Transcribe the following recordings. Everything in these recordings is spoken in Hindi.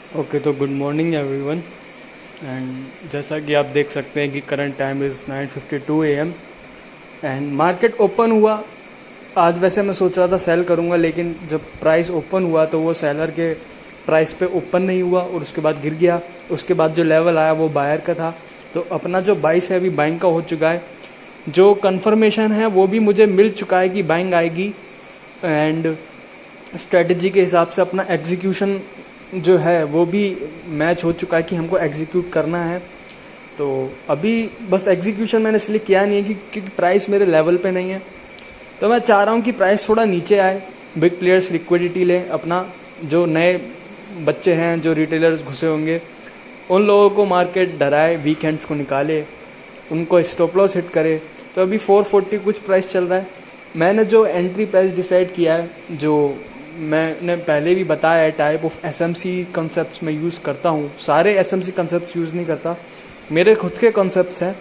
ओके, तो गुड मॉर्निंग एवरीवन। एंड जैसा कि आप देख सकते हैं कि current time is 9:52 AM and market open हुआ। आज वैसे मैं सोच रहा था सेल करूंगा, लेकिन जब प्राइस ओपन हुआ तो वो सेलर के प्राइस पे ओपन नहीं हुआ और उसके बाद गिर गया। उसके बाद जो लेवल आया वो बायर का था, तो अपना जो बाइस है अभी बाइंग का हो चुका है। जो कंफर्मेशन है वो भी मुझे मिल चुका है कि बाइंग आएगी। एंड स्ट्रेटजी के हिसाब से अपना एग्जीक्यूशन जो है वो भी मैच हो चुका है कि हमको एग्जीक्यूट करना है। तो अभी बस एग्जीक्यूशन मैंने इसलिए किया नहीं है क्योंकि प्राइस मेरे लेवल पे नहीं है। तो मैं चाह रहा हूँ कि प्राइस थोड़ा नीचे आए, बिग प्लेयर्स लिक्विडिटी लें अपना। जो नए बच्चे हैं, जो रिटेलर्स घुसे होंगे, उन लोगों को मार्केट डराए, वीकेंड्स को निकाले, उनको स्टॉप लॉस हिट करे। तो अभी 440 कुछ प्राइस चल रहा है। मैंने जो एंट्री प्राइस डिसाइड किया है, जो मैंने पहले भी बताया है, टाइप ऑफ एसएमसी कॉन्सेप्ट्स में यूज़ करता हूँ। सारे एसएमसी कॉन्सेप्ट्स यूज़ नहीं करता, मेरे खुद के कॉन्सेप्ट्स हैं,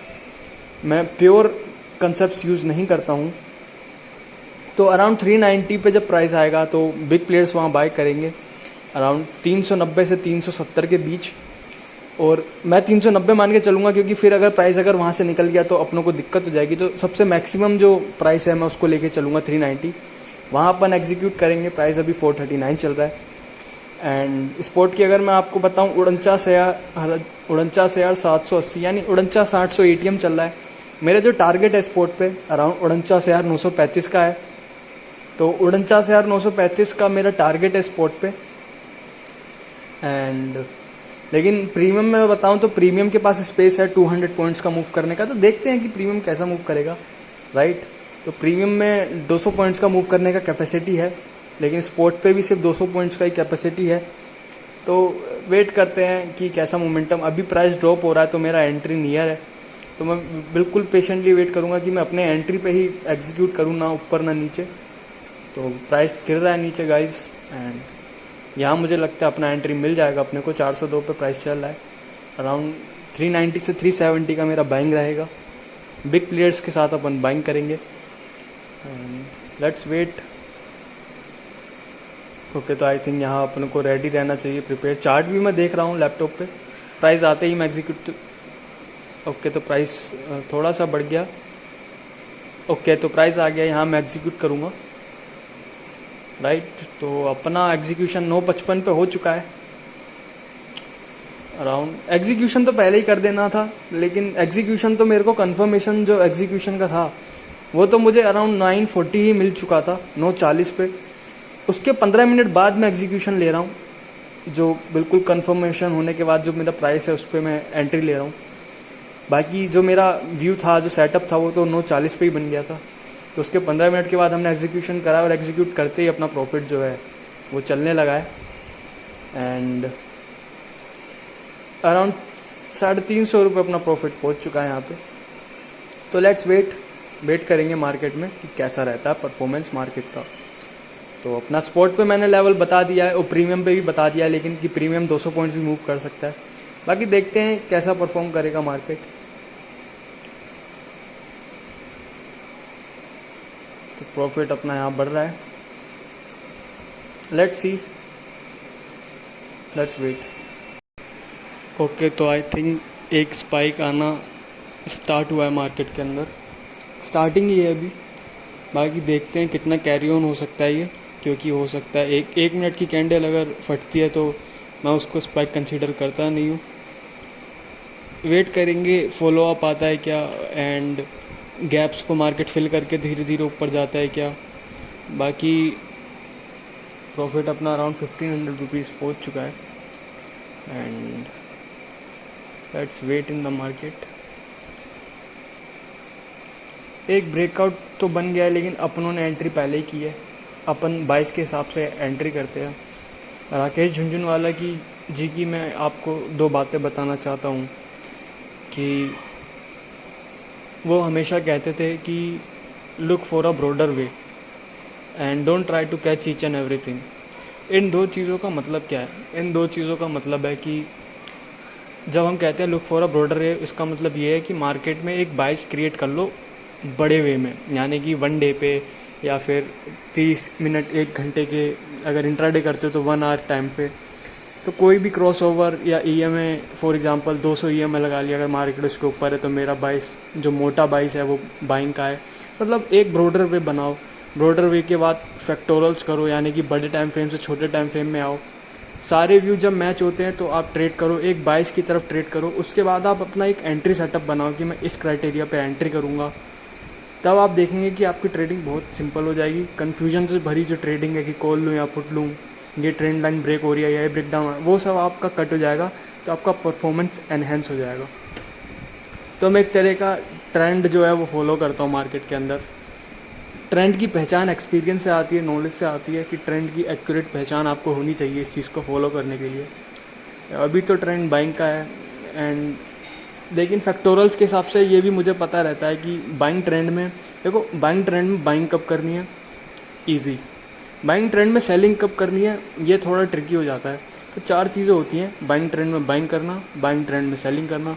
मैं प्योर कॉन्सेप्ट्स यूज़ नहीं करता हूँ। तो अराउंड 390 पे जब प्राइस आएगा तो बिग प्लेयर्स वहाँ बाय करेंगे, अराउंड 390 से 370 के बीच। और मैं 390 मान के चलूँगा, क्योंकि फिर अगर प्राइस अगर वहाँ से निकल गया तो अपनों को दिक्कत हो जाएगी। तो सबसे मैक्सिमम जो प्राइस है मैं उसको लेके चलूँगा 390। वहाँ अपन एग्जीक्यूट करेंगे। प्राइस अभी 439 चल रहा है। एंड स्पोर्ट की अगर मैं आपको बताऊँ, 49,780 यानी 49,800 ATM चल रहा है। मेरा जो टारगेट है स्पोर्ट पे अराउंड 49,935 का है। तो 49,935 का मेरा टारगेट है स्पोर्ट पे। एंड लेकिन प्रीमियम में बताऊं तो प्रीमियम के पास स्पेस है 200 पॉइंट्स का मूव करने का। तो देखते हैं कि प्रीमियम कैसा मूव करेगा, राइट। तो प्रीमियम में 200 पॉइंट्स का मूव करने का कैपेसिटी है, लेकिन स्पोर्ट पे भी सिर्फ 200 पॉइंट्स का ही कैपेसिटी है। तो वेट करते हैं कि कैसा मोमेंटम। अभी प्राइस ड्रॉप हो रहा है तो मेरा एंट्री नियर है, तो मैं बिल्कुल पेशेंटली वेट करूंगा कि मैं अपने एंट्री पे ही एग्जीक्यूट करूँ, ना ऊपर ना नीचे। तो प्राइस गिर रहा है नीचे गाइस, एंड यहाँ मुझे लगता है अपना एंट्री मिल जाएगा अपने को। 402 पे प्राइस चल रहा है, अराउंड 390 से 370 का मेरा बाइंग रहेगा। बिग प्लेयर्स के साथ अपन बाइंग करेंगे। Let's wait. ओके, तो आई थिंक यहाँ अपन को रेडी रहना चाहिए, प्रिपेयर। चार्ट भी मैं देख रहा हूँ लैपटॉप पे, प्राइस आते ही मैं एग्जीक्यूट। ओके, तो प्राइस थोड़ा सा बढ़ गया। ओके, तो प्राइस आ गया, यहाँ मैं एग्जीक्यूट करूँगा, राइट। तो अपना एग्जीक्यूशन 9:55 पे हो चुका है अराउंड। एग्जीक्यूशन तो पहले ही कर देना था, लेकिन एग्जीक्यूशन तो मेरे को कंफर्मेशन जो एग्जीक्यूशन का था वो तो मुझे अराउंड 9:40 ही मिल चुका था, 9:40 पे। उसके 15 मिनट बाद मैं एग्जीक्यूशन ले रहा हूँ, जो बिल्कुल कंफर्मेशन होने के बाद जो मेरा प्राइस है उस पर मैं एंट्री ले रहा हूँ। बाकी जो मेरा व्यू था, जो सेटअप था, वो तो 9:40 पे ही बन गया था। तो उसके 15 मिनट के बाद हमने एग्जीक्यूशन करा और एग्जीक्यूट करते ही अपना प्रॉफिट जो है वो चलने लगा है। एंड अराउंड 350 रुपये अपना प्रॉफिट पहुंच चुका है यहाँ पे। तो लेट्स वेट करेंगे मार्केट में कि कैसा रहता है परफॉर्मेंस मार्केट का। तो अपना स्पॉट पे मैंने लेवल बता दिया है और प्रीमियम पे भी बता दिया है, लेकिन कि प्रीमियम 200 पॉइंट्स भी मूव कर सकता है। बाकी देखते हैं कैसा परफॉर्म करेगा मार्केट। तो प्रॉफिट अपना यहाँ बढ़ रहा है, let's see, let's wait. Okay, तो आई थिंक एक स्पाइक आना स्टार्ट हुआ है मार्केट के अंदर, स्टार्टिंग ही है अभी। बाकी देखते हैं कितना कैरी ऑन हो सकता है ये, क्योंकि हो सकता है एक मिनट की कैंडल अगर फटती है तो मैं उसको स्पाइक कंसीडर करता नहीं हूँ। वेट करेंगे फॉलो अप आता है क्या, एंड गैप्स को मार्केट फिल करके धीरे धीरे ऊपर जाता है क्या। बाकी प्रॉफिट अपना अराउंड 1500 रुपीज़ पहुँच चुका है। And let's wait in the market. एक ब्रेकआउट तो बन गया है, लेकिन अपनों ने एंट्री पहले ही की है। अपन 22 के हिसाब से एंट्री करते हैं। राकेश झुंझुनवाला की मैं आपको 2 बातें बताना चाहता हूँ कि वो हमेशा कहते थे कि look for a broader way and don't try to catch each and everything. इन 2 चीज़ों का मतलब क्या है? इन 2 चीज़ों का मतलब है कि जब हम कहते हैं लुक फॉर अ ब्रॉडर वे, इसका मतलब ये है कि मार्केट में एक बाइस क्रिएट कर लो बड़े वे में, यानी कि 1 डे पे या फिर 30 मिनट 1 घंटे के, अगर इंट्राडे करते हो तो 1 आवर टाइम पे। तो कोई भी क्रॉसओवर या ईएमआई फॉर एग्जांपल 200 ईएमआई लगा लिया, अगर मार्केट उसके ऊपर है तो मेरा बाइस जो मोटा बाइस है वो बाइंग का है। मतलब एक ब्रॉडर वे बनाओ, ब्रॉडर वे के बाद फैक्टोरल्स करो, यानी कि बड़े टाइम फ्रेम से छोटे टाइम फ्रेम में आओ। सारे व्यू जब मैच होते हैं तो आप ट्रेड करो, एक बाइस की तरफ ट्रेड करो। उसके बाद आप अपना एक एंट्री सेटअप बनाओ कि मैं इस क्राइटेरिया पे एंट्री करूँगा। तब आप देखेंगे कि आपकी ट्रेडिंग बहुत सिंपल हो जाएगी। कन्फ्यूजन से भरी जो ट्रेडिंग है कि कॉल लूँ या पुट लूँ, ये ट्रेंड लाइन ब्रेक हो रही है या ये ब्रेक डाउन है, वो सब आपका कट हो जाएगा। तो आपका परफॉर्मेंस एनहेंस हो जाएगा। तो मैं एक तरह का ट्रेंड जो है वो फॉलो करता हूँ मार्केट के अंदर। ट्रेंड की पहचान एक्सपीरियंस से आती है, नॉलेज से आती है कि ट्रेंड की एक्यूरेट पहचान आपको होनी चाहिए इस चीज़ को फॉलो करने के लिए। अभी तो ट्रेंड बाइंग का है एंड लेकिन फैक्टोरल्स के हिसाब से ये भी मुझे पता रहता है कि बाइंग ट्रेंड में, देखो बाइंग ट्रेंड में बाइंग कब करनी है, ईजी। बाइंग ट्रेंड में सेलिंग कब करनी है, ये थोड़ा ट्रिकी हो जाता है। तो 4 चीज़ें होती हैं बाइंग ट्रेंड में बाइंग करना, बाइंग ट्रेंड में सेलिंग करना,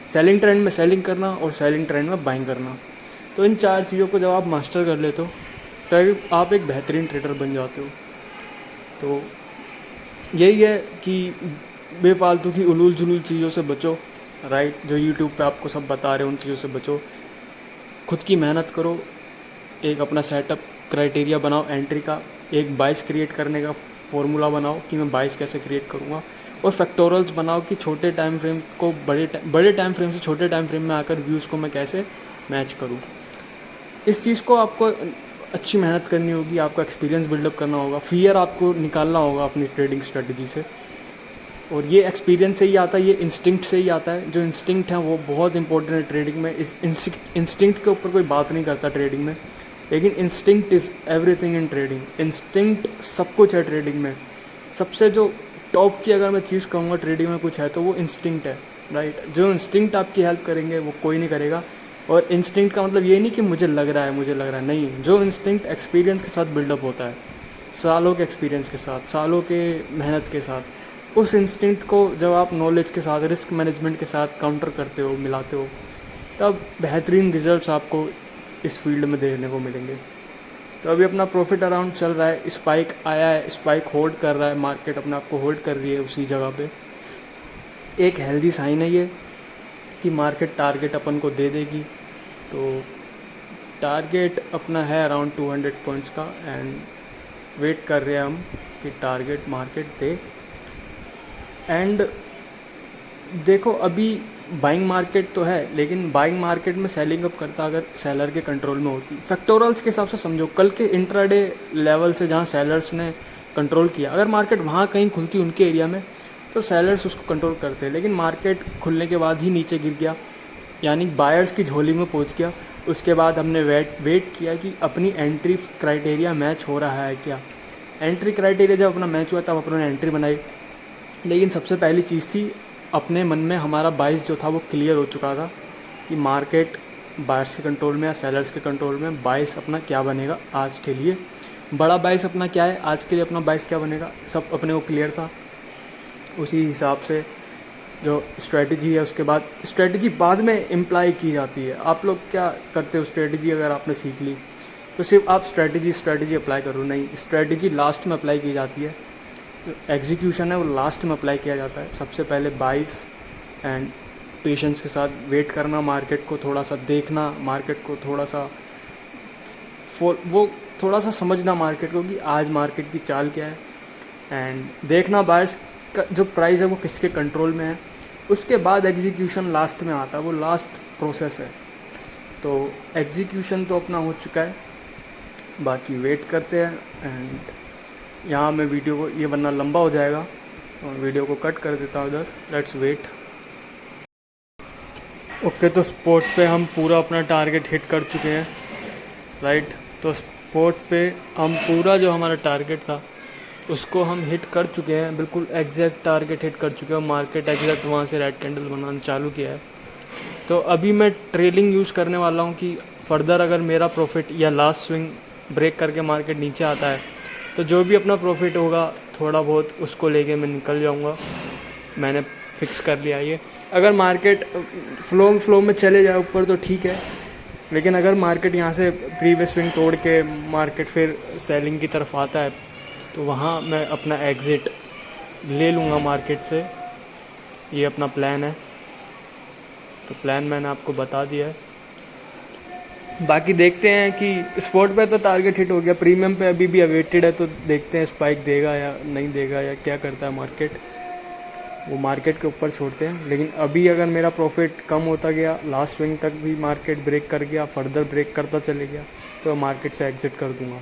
सेलिंग ट्रेंड में सेलिंग करना और सेलिंग ट्रेंड में बाइंग करना। तो इन 4 चीज़ों को जब आप मास्टर कर लेते हो तो आप एक बेहतरीन ट्रेडर बन जाते हो। तो यही है कि बेफालतू की उलूल जुलूल चीज़ों से बचो, राइट। जो यूट्यूब पे आपको सब बता रहे हैं उन चीज़ों से बचो। खुद की मेहनत करो, एक अपना सेटअप क्राइटेरिया बनाओ एंट्री का, एक बाइस क्रिएट करने का फॉर्मूला बनाओ कि मैं बाइस कैसे क्रिएट करूँगा, और फैक्टोरल्स बनाओ कि छोटे टाइम फ्रेम को बड़े टाइम फ्रेम से छोटे टाइम फ्रेम में आकर व्यूज़ को मैं कैसे मैच करूँ। इस चीज़ को आपको अच्छी मेहनत करनी होगी, आपका एक्सपीरियंस बिल्डअप करना होगा, फियर आपको निकालना होगा अपनी ट्रेडिंग स्ट्रेटजी से। और ये एक्सपीरियंस से ही आता है, ये इंस्टिंक्ट से ही आता है। जो इंस्टिंक्ट है वो बहुत इंपॉर्टेंट है ट्रेडिंग में। इस इंस्टिंक्ट के ऊपर कोई बात नहीं करता ट्रेडिंग में, लेकिन instinct is everything in trading. Instinct सब कुछ है ट्रेडिंग में। सबसे जो टॉप की अगर मैं चीज़ कहूँगा ट्रेडिंग में कुछ है तो वो इंस्टिंक्ट है, राइट। जो इंस्टिंक्ट आपकी हेल्प करेंगे वो कोई नहीं करेगा। और इंस्टिंक्ट का मतलब ये नहीं कि मुझे लग रहा है, नहीं। जो इंस्टिंक्ट एक्सपीरियंस के साथ बिल्डअप होता है, सालों के एक्सपीरियंस के साथ, सालों के मेहनत के साथ, उस इंस्टिंक्ट को जब आप नॉलेज के साथ, रिस्क मैनेजमेंट के साथ काउंटर करते हो, मिलाते हो, तब बेहतरीन रिजल्ट्स आपको इस फील्ड में देखने को मिलेंगे। तो अभी अपना प्रॉफिट अराउंड चल रहा है, स्पाइक आया है, स्पाइक होल्ड कर रहा है, मार्केट अपने आप को होल्ड कर रही है उसी जगह पे। एक हेल्दी साइन है ये कि मार्केट टारगेट अपन को दे देगी। तो टारगेट अपना है अराउंड 200 पॉइंट्स का एंड वेट कर रहे हैं हम कि टारगेट मार्केट दे। एंड देखो अभी बाइंग मार्केट तो है, लेकिन बाइंग मार्केट में सेलिंग अप करता अगर सेलर के कंट्रोल में होती। फैक्टोरल्स के हिसाब से समझो, कल के इंट्राडे लेवल से जहाँ सेलर्स ने कंट्रोल किया, अगर मार्केट वहाँ कहीं खुलती उनके एरिया में तो सेलर्स उसको कंट्रोल करते हैं। लेकिन मार्केट खुलने के बाद ही नीचे गिर गया, यानी बायर्स की झोली में पहुँच गया। उसके बाद हमने वेट किया कि अपनी एंट्री क्राइटेरिया मैच हो रहा है क्या। एंट्री क्राइटेरिया जब अपना मैच हुआ तब अपने एंट्री बनाई। लेकिन सबसे पहली चीज़ थी, अपने मन में हमारा बाइस जो था वो क्लियर हो चुका था कि मार्केट बायर्स के कंट्रोल में या सेलर्स के कंट्रोल में। बाइस अपना क्या बनेगा आज के लिए, बड़ा बाइस अपना क्या है आज के लिए, अपना बाइस क्या बनेगा, सब अपने को क्लियर था। उसी हिसाब से जो स्ट्रेटजी है, उसके बाद स्ट्रेटजी बाद में इम्प्लाई की जाती है। आप लोग क्या करते हो, स्ट्रेटजी अगर आपने सीख ली तो सिर्फ आप स्ट्रेटजी अप्लाई करो, नहीं, स्ट्रेटजी लास्ट में अप्लाई की जाती है। एग्जीक्यूशन है वो लास्ट में अप्लाई किया जाता है। सबसे पहले बाइस एंड पेशेंस के साथ वेट करना, मार्केट को थोड़ा सा देखना, मार्केट को थोड़ा सा थोड़ा सा समझना मार्केट को कि आज मार्केट की चाल क्या है, एंड देखना बायर्स का जो प्राइस है वो किसके कंट्रोल में है। उसके बाद एग्जीक्यूशन लास्ट में आता है, वो लास्ट प्रोसेस है। तो एग्जीक्यूशन तो अपना हो चुका है, बाकी वेट करते हैं। एंड यहाँ मैं वीडियो को, ये वरना लंबा हो जाएगा, और वीडियो को कट कर देता हूँ उधर। Let's wait. ओके, तो स्पॉट पे हम पूरा अपना टारगेट हिट कर चुके हैं, राइट। तो स्पॉट पे हम पूरा जो हमारा टारगेट था उसको हम हिट कर चुके हैं, बिल्कुल एग्जैक्ट टारगेट हिट कर चुके हैं। मार्केट एग्जैक्ट वहाँ से रेड कैंडल बनाना चालू किया है। तो अभी मैं ट्रेलिंग यूज़ करने वाला हूँ कि फर्दर अगर मेरा प्रॉफिट या लास्ट स्विंग ब्रेक करके मार्केट नीचे आता है तो जो भी अपना प्रॉफिट होगा थोड़ा बहुत उसको लेके मैं निकल जाऊँगा। मैंने फिक्स कर लिया ये। अगर मार्केट फ्लो में चले जाए ऊपर तो ठीक है, लेकिन अगर मार्केट यहाँ से प्रीवियस स्विंग तोड़ के मार्केट फिर सेलिंग की तरफ आता है तो वहाँ मैं अपना एग्ज़िट ले लूँगा मार्केट से, ये अपना प्लान है। तो प्लान मैंने आपको बता दिया है, बाकी देखते हैं कि स्पोर्ट पे तो टारगेट हिट हो गया, प्रीमियम पे अभी भी अवेटेड है, तो देखते हैं स्पाइक देगा या नहीं देगा या क्या करता है मार्केट, वो मार्केट के ऊपर छोड़ते हैं। लेकिन अभी अगर मेरा प्रॉफिट कम होता गया, लास्ट स्विंग तक भी मार्केट ब्रेक कर गया, फर्दर ब्रेक करता चले गया, तो मार्केट से एग्जिट कर दूंगा।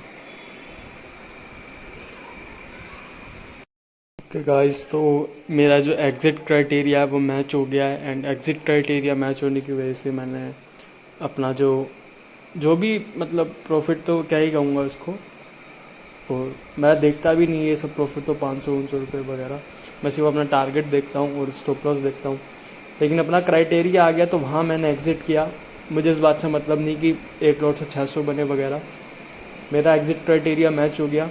ओके गाइस, तो मेरा जो एग्ज़िट क्राइटेरिया है वो मैच हो गया है, एंड एग्ज़िट क्राइटेरिया मैच होने की वजह से मैंने अपना जो भी मतलब प्रॉफिट तो क्या ही कहूँगा उसको, और मैं देखता भी नहीं ये सब प्रॉफिट, तो 500 रुपये वगैरह, मैं सिर्फ अपना टारगेट देखता हूँ और स्टॉप लॉस देखता हूँ। लेकिन अपना क्राइटेरिया आ गया तो वहाँ मैंने एग्ज़िट किया। मुझे इस बात से मतलब नहीं कि एक लॉट से 600 बने वगैरह, मेरा एग्ज़िट क्राइटेरिया मैच हो गया।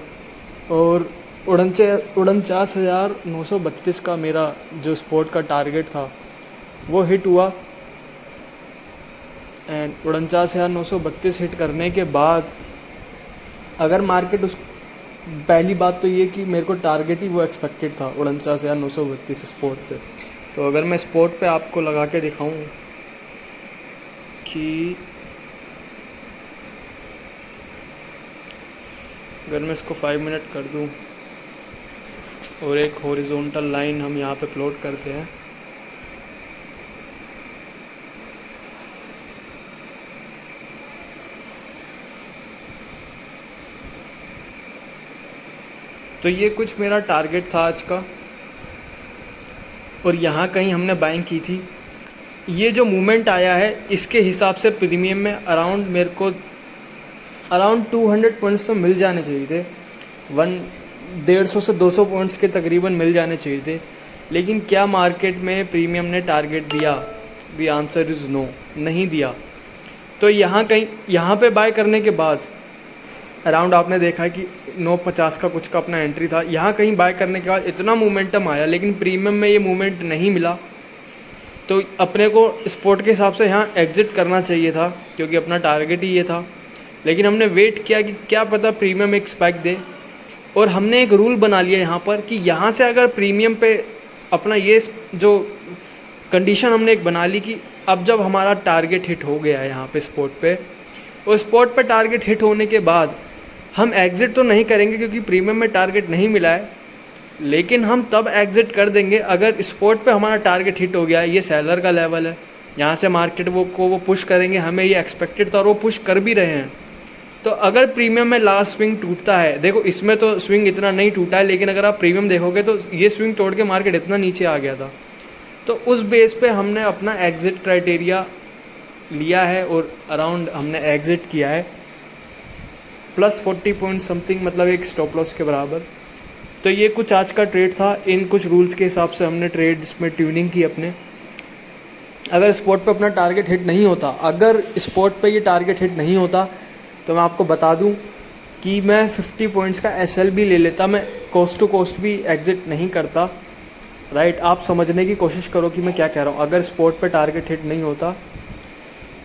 और 49,932 का मेरा जो स्पोर्ट का टारगेट था वो हिट हुआ, एंड 49,932 हिट करने के बाद अगर मार्केट उस, पहली बात तो ये कि मेरे को टारगेट ही वो एक्सपेक्टेड था 49,932 स्पोर्ट पे। तो अगर मैं स्पोर्ट पे आपको लगा के दिखाऊं कि अगर मैं इसको 5 मिनट कर दूं और एक हॉरिजॉन्टल लाइन हम यहाँ पे प्लॉट करते हैं, तो ये कुछ मेरा टारगेट था आज का, और यहाँ कहीं हमने बाइंग की थी। ये जो मूवमेंट आया है इसके हिसाब से प्रीमियम में अराउंड मेरे को अराउंड 200 पॉइंट्स तो मिल जाने चाहिए थे, 150 से 200 पॉइंट्स के तकरीबन मिल जाने चाहिए थे। लेकिन क्या मार्केट में प्रीमियम ने टारगेट दिया? द आंसर इज़ नो, नहीं दिया। तो यहाँ पे बाय करने के बाद अराउंड आपने देखा है कि 950 का कुछ का अपना एंट्री था, यहाँ कहीं बाय करने के बाद इतना मोमेंटम आया, लेकिन प्रीमियम में ये मूवमेंट नहीं मिला। तो अपने को स्पोर्ट के हिसाब से यहाँ एग्जिट करना चाहिए था, क्योंकि अपना टारगेट ही ये था। लेकिन हमने वेट किया कि क्या पता प्रीमियम एक स्पाइक दे, और हमने एक रूल बना लिया यहाँ पर कि यहाँ से अगर प्रीमियम पे अपना ये जो कंडीशन हमने एक बना ली कि अब जब हमारा टारगेट हिट हो गया है यहाँ पे स्पोर्ट पे, और स्पोर्ट पे टारगेट हिट होने के बाद हम एग्ज़िट तो नहीं करेंगे क्योंकि प्रीमियम में टारगेट नहीं मिला है, लेकिन हम तब एग्ज़िट कर देंगे अगर स्पोर्ट पे हमारा टारगेट हिट हो गया है। ये सेलर का लेवल है, यहाँ से मार्केट वो पुश करेंगे, हमें ये एक्सपेक्टेड था और वो पुश कर भी रहे हैं। तो अगर प्रीमियम में लास्ट स्विंग टूटता है, देखो इसमें तो स्विंग इतना नहीं टूटा है, लेकिन अगर आप प्रीमियम देखोगे तो ये स्विंग तोड़ के मार्केट इतना नीचे आ गया था। तो उस बेस पे हमने अपना एग्ज़िट क्राइटेरिया लिया है और अराउंड हमने एग्ज़िट किया है प्लस 40 पॉइंट समथिंग, मतलब एक स्टॉप लॉस के बराबर। तो ये कुछ आज का ट्रेड था, इन कुछ रूल्स के हिसाब से हमने ट्रेड्स में ट्यूनिंग की अपने। अगर स्पॉट पे अपना टारगेट हिट नहीं होता, अगर स्पॉट पे ये टारगेट हिट नहीं होता, तो मैं आपको बता दूं कि मैं 50 पॉइंट्स का एसएल भी ले लेता, मैं कोस्ट टू कोस्ट भी एग्जिट नहीं करता। राइट, आप समझने की कोशिश करो कि मैं क्या कह रहा हूँ। अगर स्पॉट पे टारगेट हिट नहीं होता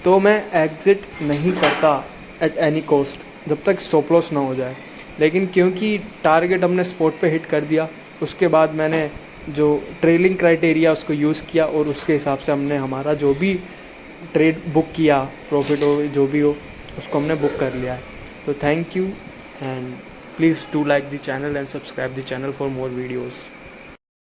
तो मैं एग्जिट नहीं करता एट एनी कॉस्ट, जब तक स्टॉप लॉस ना हो जाए। लेकिन क्योंकि टारगेट हमने स्पॉट पे हिट कर दिया, उसके बाद मैंने जो ट्रेलिंग क्राइटेरिया उसको यूज़ किया और उसके हिसाब से हमने हमारा जो भी ट्रेड बुक किया, प्रॉफिट हो जो भी हो, उसको हमने बुक कर लिया है। तो thank you and please do like the channel and subscribe the channel for more videos.